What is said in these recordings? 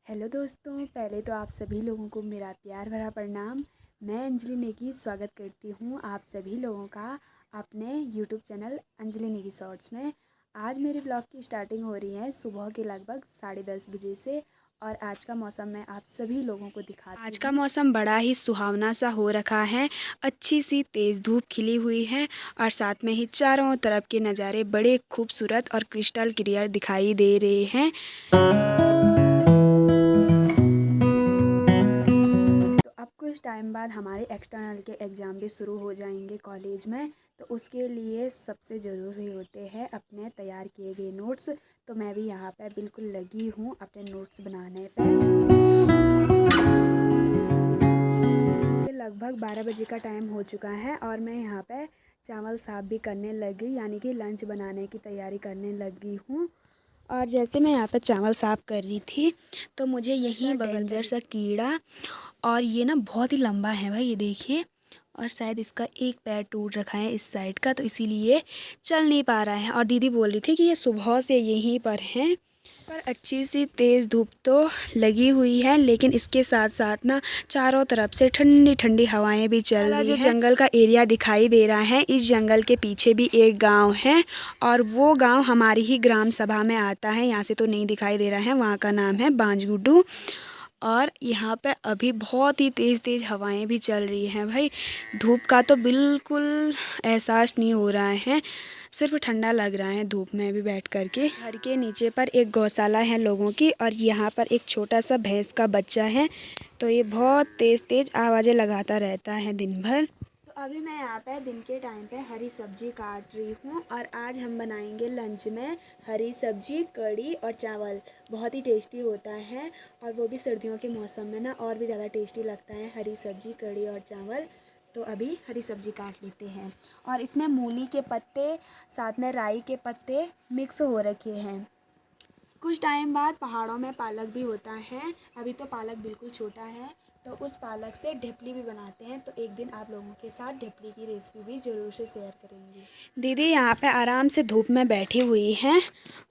Hello दोस्तों, पहले तो आप सभी लोगों को मेरा प्यार भरा प्रणाम। मैं अंजलि नेगी स्वागत करती हूँ आप सभी लोगों का अपने YouTube channel Anjali Negi shorts में। आज मेरे ब्लॉग की स्टार्टिंग हो रही है सुबह के लगभग 10:30 बजे से और आज का मौसम मैं आप सभी लोगों को दिखाती हूँ। आज का मौसम बड़ा ही सुहावना सा हो रखा है। अच्छी सी तेज़ धूप खिली हुई है और साथ में ही चारों तरफ के नज़ारे बड़े खूबसूरत और क्रिस्टल क्लियर दिखाई दे रहे हैं। कुछ टाइम बाद हमारे एक्सटर्नल के एग्ज़ाम भी शुरू हो जाएंगे कॉलेज में, तो उसके लिए सबसे ज़रूरी होते हैं अपने तैयार किए गए नोट्स। तो मैं भी यहाँ पे बिल्कुल लगी हूँ अपने नोट्स बनाने पे। लगभग 12 बजे का टाइम हो चुका है और मैं यहाँ पे चावल साफ भी करने लगी, यानी कि लंच बनाने की तैयारी करने लगी हूँ। और जैसे मैं यहाँ पर चावल साफ़ कर रही थी तो मुझे यहीं डेंजर सा कीड़ा, और ये ना बहुत ही लंबा है भाई, ये देखिए, और शायद इसका एक पैर टूट रखा है इस साइड का, तो इसीलिए चल नहीं पा रहा है। और दीदी बोल रही थी कि ये सुबह से यहीं पर हैं, पर अच्छी सी तेज़ धूप तो लगी हुई है, लेकिन इसके साथ साथ ना चारों तरफ से ठंडी ठंडी हवाएं भी चल रही हैं। जो जंगल का एरिया दिखाई दे रहा है, इस जंगल के पीछे भी एक गांव है और वो गांव हमारी ही ग्राम सभा में आता है। यहाँ से तो नहीं दिखाई दे रहा है, वहाँ का नाम है बांजगुड्डू। और यहाँ पे अभी बहुत ही तेज़ तेज़ हवाएं भी चल रही हैं भाई। धूप का तो बिल्कुल एहसास नहीं हो रहा है, सिर्फ ठंडा लग रहा है धूप में भी बैठ कर के। घर के नीचे पर एक गौशाला है लोगों की, और यहाँ पर एक छोटा सा भैंस का बच्चा है, तो ये बहुत तेज़ तेज़ आवाज़ें लगाता रहता है दिन भर। तो अभी मैं यहाँ पे दिन के टाइम पे हरी सब्जी काट रही हूँ और आज हम बनाएंगे लंच में हरी सब्जी, कढ़ी और चावल। बहुत ही टेस्टी होता है और वो भी सर्दियों के मौसम में ना और भी ज़्यादा टेस्टी लगता है हरी सब्जी, कढ़ी और चावल। तो अभी हरी सब्जी काट लेते हैं और इसमें मूली के पत्ते साथ में राई के पत्ते मिक्स हो रखे हैं। कुछ टाइम बाद पहाड़ों में पालक भी होता है, अभी तो पालक बिल्कुल छोटा है, तो उस पालक से ढेपली भी बनाते हैं। तो एक दिन आप लोगों के साथ ढेपली की रेसिपी भी ज़रूर से शेयर करेंगे। दीदी यहाँ पे आराम से धूप में बैठी हुई हैं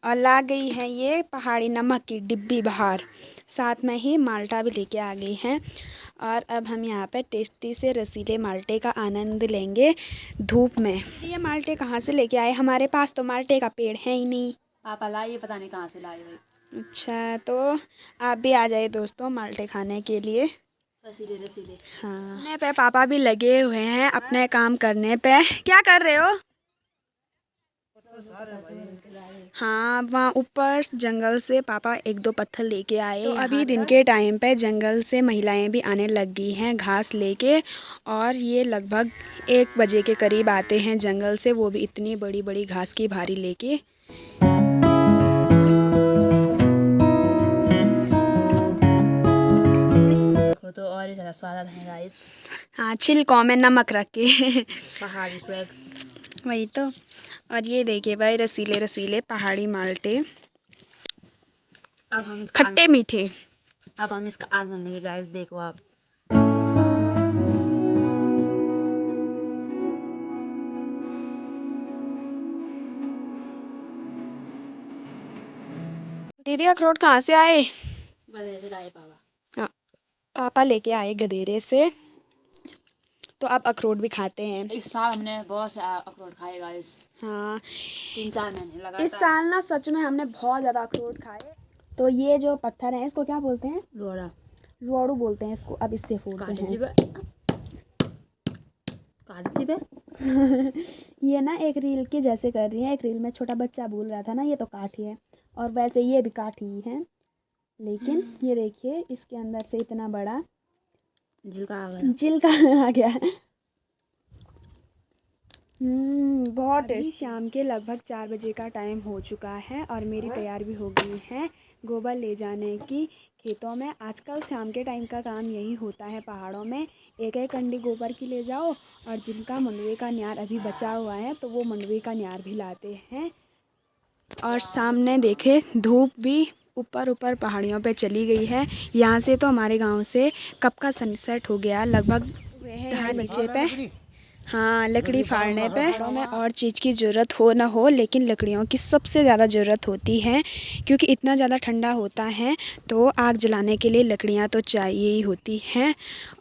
और ला गई है ये पहाड़ी नमक की डिब्बी बाहर, साथ में ही माल्टा भी लेके आ गई हैं। और अब हम यहाँ पे टेस्टी से रसीले माल्टे का आनंद लेंगे धूप में। ये माल्टे कहाँ से लेके आए? हमारे पास तो माल्टे का पेड़ है ही नहीं। पापा लाए, पता नहीं कहाँ से लाए भाई। अच्छा, तो आप भी आ जाइए दोस्तों माल्टे खाने के लिए। रसीले रसीले। हाँ, अपने पे पापा भी लगे हुए हैं अपने काम करने पे। क्या कर रहे हो? हाँ, वहाँ ऊपर जंगल से पापा एक दो पत्थर लेके आए। तो अभी दिन के टाइम पे जंगल से महिलाएं भी आने लग गई हैं घास लेके, और ये लगभग 1 बजे के करीब आते हैं जंगल से, वो भी इतनी बड़ी बड़ी घास की भारी लेके। तो और ही ज़्यादा स्वाद है गाइस। हाँ, छिलकों में नमक रख के पहाड़ी स्वाद वही तो। और ये देखिए भाई, रसीले रसीले पहाड़ी माल्टे, अब हम खट्टे मीठे। अब हम इसका आनंद लेंगे गाइस, देखो आप। दीदी अखरोट कहाँ से आए? गधे से लाए पापा। हाँ, पापा लेके आए गधेरे से। तो अब अखरोट भी खाते हैं। इस साल हमने बहुत से अखरोट खाए गाइस। हाँ, 3-4 महीने लगा। इस साल ना सच में हमने बहुत ज़्यादा अखरोट खाए। तो ये जो पत्थर है इसको क्या बोलते हैं? लोड़ा रोड़ू बोलते हैं इसको। अब इससे फोड़ते हैं। ये ना एक रील के जैसे कर रही है। एक रील में छोटा बच्चा बोल रहा था ना, ये तो काठी है, और वैसे ये भी काठी ही है, लेकिन ये देखिए इसके अंदर से इतना बड़ा जिलका आ गया है। बहुत टेस्टी। शाम के लगभग 4 बजे का टाइम हो चुका है और मेरी तैयार भी हो गई है गोबर ले जाने की खेतों में। आजकल शाम के टाइम का काम यही होता है पहाड़ों में, एक एक कंडी गोबर की ले जाओ, और जिनका मंडवे का न्यार अभी बचा हुआ है तो वो मंडवे का न्यार भी लाते हैं। और सामने देखे धूप भी ऊपर ऊपर पहाड़ियों पे चली गई है। यहाँ से तो हमारे गांव से कब का सनसेट हो गया, लगभग यहाँ नीचे पे हाँ, लकड़ी फाड़ने पे घरों में और चीज़ की ज़रूरत हो ना हो, लेकिन लकड़ियों की सबसे ज़्यादा ज़रूरत होती है, क्योंकि इतना ज़्यादा ठंडा होता है तो आग जलाने के लिए लकड़ियाँ तो चाहिए ही होती हैं।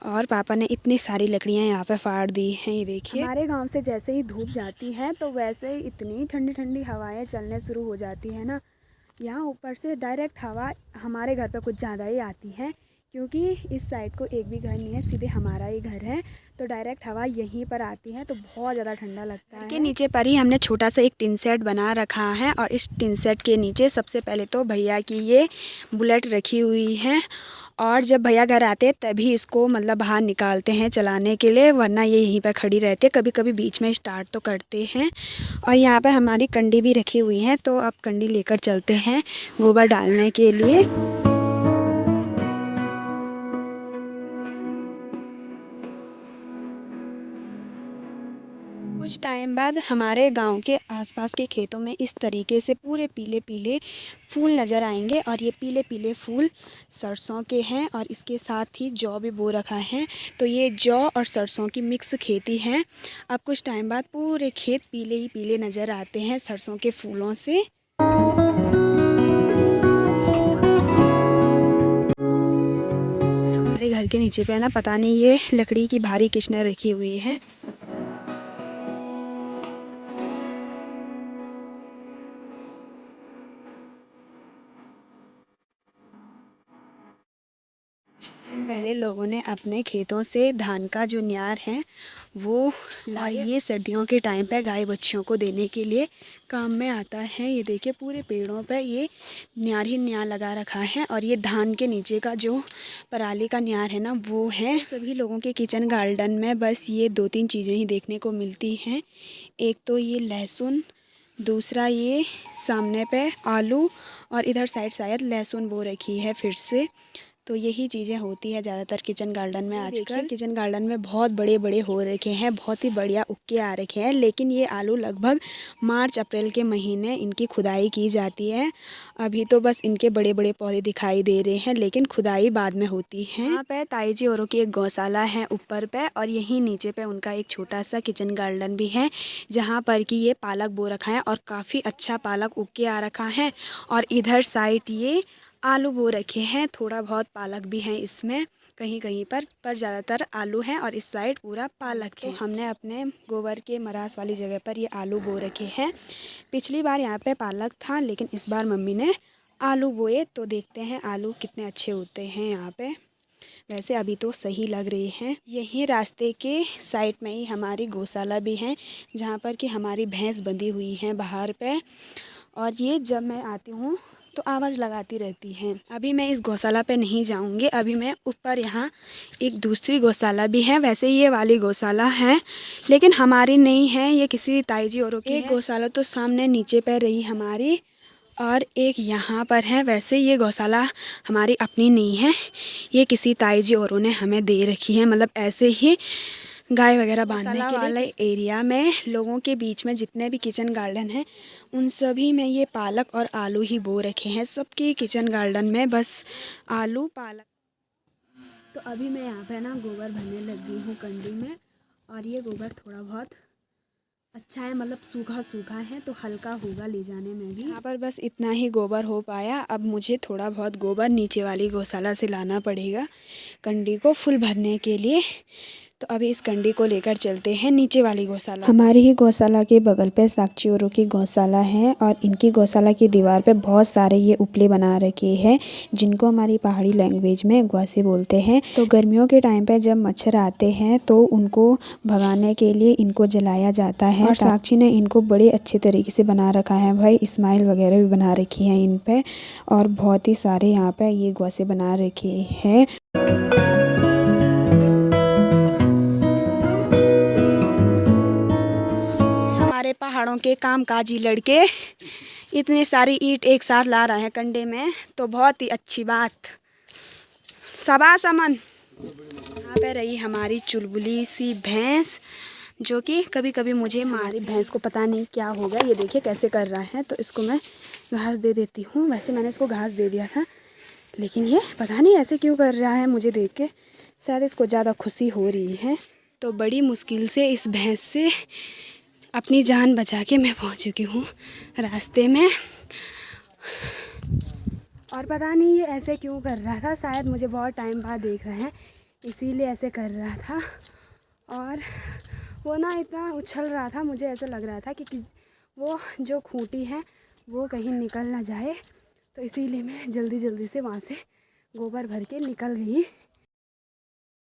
और पापा ने इतनी सारी लकड़ियाँ यहाँ पे फाड़ दी हैं, ये देखिए। हमारे गांव से जैसे ही धूप जाती है तो वैसे ही इतनी ठंडी ठंडी हवाएं चलने शुरू हो जाती है ना। यहाँ ऊपर से डायरेक्ट हवा हमारे घर पे कुछ ज़्यादा ही आती है, क्योंकि इस साइड को एक भी घर नहीं है, सीधे हमारा ही घर है, तो डायरेक्ट हवा यहीं पर आती है तो बहुत ज़्यादा ठंडा लगता है। के नीचे पर ही हमने छोटा सा एक टिन सेट बना रखा है, और इस टिन सेट के नीचे सबसे पहले तो भैया की ये बुलेट रखी हुई है, और जब भैया घर आते हैं तभी इसको मतलब बाहर निकालते हैं चलाने के लिए, वरना ये यहीं पर खड़ी रहती है। कभी कभी बीच में स्टार्ट तो करते हैं। और यहाँ पे हमारी कंडी भी रखी हुई है, तो अब कंडी लेकर चलते हैं गोबर डालने के लिए। कुछ टाइम बाद हमारे गांव के आसपास के खेतों में इस तरीके से पूरे पीले पीले फूल नज़र आएंगे, और ये पीले पीले फूल सरसों के हैं, और इसके साथ ही जौ भी बो रखा है, तो ये जौ और सरसों की मिक्स खेती है। अब कुछ टाइम बाद पूरे खेत पीले ही पीले नज़र आते हैं सरसों के फूलों से। हमारे घर के नीचे पे ना पता नहीं ये लकड़ी की भारी किसने रखी हुई है। पहले लोगों ने अपने खेतों से धान का जो न्यार है वो लाए, ये सर्दियों के टाइम पे गाय बच्चियों को देने के लिए काम में आता है। ये देखिए पूरे पेड़ों पे ये न्यार ही न्यार लगा रखा है, और ये धान के नीचे का जो पराली का न्यार है ना वो है। सभी लोगों के किचन गार्डन में बस ये 2-3 चीज़ें ही देखने को मिलती हैं। एक तो ये लहसुन, दूसरा ये सामने पे आलू, और इधर साइड शायद लहसुन बो रखी है फिर से। तो यही चीज़ें होती है ज़्यादातर किचन गार्डन में। आजकल किचन गार्डन में बहुत बड़े बड़े हो रखे हैं, बहुत ही बढ़िया उग के आ रखे हैं, लेकिन ये आलू लगभग मार्च अप्रैल के महीने इनकी खुदाई की जाती है। अभी तो बस इनके बड़े बड़े पौधे दिखाई दे रहे हैं, लेकिन खुदाई बाद में होती है। यहाँ पे ताई जी औरों की एक गौशाला है ऊपर पे, और यहीं नीचे पे उनका एक छोटा सा किचन गार्डन भी है, जहाँ पर कि ये पालक बो रखा है, और काफ़ी अच्छा पालक उग के आ रखा है। और इधर साइड ये आलू बो रखे हैं, थोड़ा बहुत पालक भी है इसमें कहीं कहीं पर ज़्यादातर आलू हैं, और इस साइड पूरा पालक है। तो हमने अपने गोबर के मरास वाली जगह पर ये आलू बो रखे हैं। पिछली बार यहाँ पे पालक था, लेकिन इस बार मम्मी ने आलू बोए, तो देखते हैं आलू कितने अच्छे होते हैं यहाँ पे। वैसे अभी तो सही लग रही हैं। यही रास्ते के साइड में ही हमारी गौशाला भी है, जहाँ पर कि हमारी भैंस बंधी हुई हैं बाहर पे, और ये जब मैं आती हूँ तो आवाज़ लगाती रहती हैं। अभी मैं इस गौशाला पे नहीं जाऊँगी, अभी मैं ऊपर यहाँ एक दूसरी गौशाला भी है, वैसे ये वाली गौशाला है लेकिन हमारी नहीं है, ये किसी ताई जी औरों की। एक गौशाला तो सामने नीचे पे रही हमारी, और एक यहाँ पर है। वैसे ये गौशाला हमारी अपनी नहीं है, ये किसी ताई जी औरों ने हमें दे रखी है, मतलब ऐसे ही गाय वगैरह बांधने के वाले एरिया में। लोगों के बीच में जितने भी किचन गार्डन हैं उन सभी में ये पालक और आलू ही बो रखे हैं। सबके किचन गार्डन में बस आलू पालक। तो अभी मैं यहाँ पे ना गोबर भरने लगी हूँ कंडी में, और ये गोबर थोड़ा बहुत अच्छा है, मतलब सूखा सूखा है तो हल्का होगा ले जाने में भी। यहाँ पर बस इतना ही गोबर हो पाया। अब मुझे थोड़ा बहुत गोबर नीचे वाली गौशाला से लाना पड़ेगा कंडी को फुल भरने के लिए। तो अभी इस कंडी को लेकर चलते हैं नीचे वाली गौशाला। हमारी ही गौशाला के बगल पे साक्षी औरों की गौशाला है, और इनकी गौशाला की दीवार पे बहुत सारे ये उपले बना रखे हैं, जिनको हमारी पहाड़ी लैंग्वेज में ग्वासे बोलते हैं। तो गर्मियों के टाइम पे जब मच्छर आते हैं तो उनको भगाने के लिए इनको जलाया जाता है, और साक्षी ने इनको बड़े अच्छे तरीके से बना रखा है भाई, स्माइल वगैरह भी बना रखी है इन पे, और बहुत ही सारे यहाँ पे ये ग्वासे बना रखे हैं। हमारे पहाड़ों के कामकाजी लड़के इतने सारी ईंट एक साथ ला रहे हैं कंडे में, तो बहुत ही अच्छी बात। शाबाश अमन। यहाँ पे रही हमारी चुलबुली सी भैंस, जो कि कभी कभी मुझे मारी। भैंस को पता नहीं क्या हो गया, ये देखिए कैसे कर रहा है, तो इसको मैं घास दे देती हूँ। वैसे मैंने इसको घास दे दिया था, लेकिन ये पता नहीं ऐसे क्यों कर रहा है मुझे देख के, शायद इसको ज़्यादा खुशी हो रही है। तो बड़ी मुश्किल से इस भैंस से अपनी जान बचा के मैं पहुंच चुकी हूँ रास्ते में। और पता नहीं ये ऐसे क्यों कर रहा था, शायद मुझे बहुत टाइम बाद देख रहे हैं इसीलिए ऐसे कर रहा था। और वो ना इतना उछल रहा था, मुझे ऐसा लग रहा था कि वो जो खूंटी है वो कहीं निकल ना जाए, तो इसीलिए मैं जल्दी जल्दी से वहाँ से गोबर भर के निकल गई।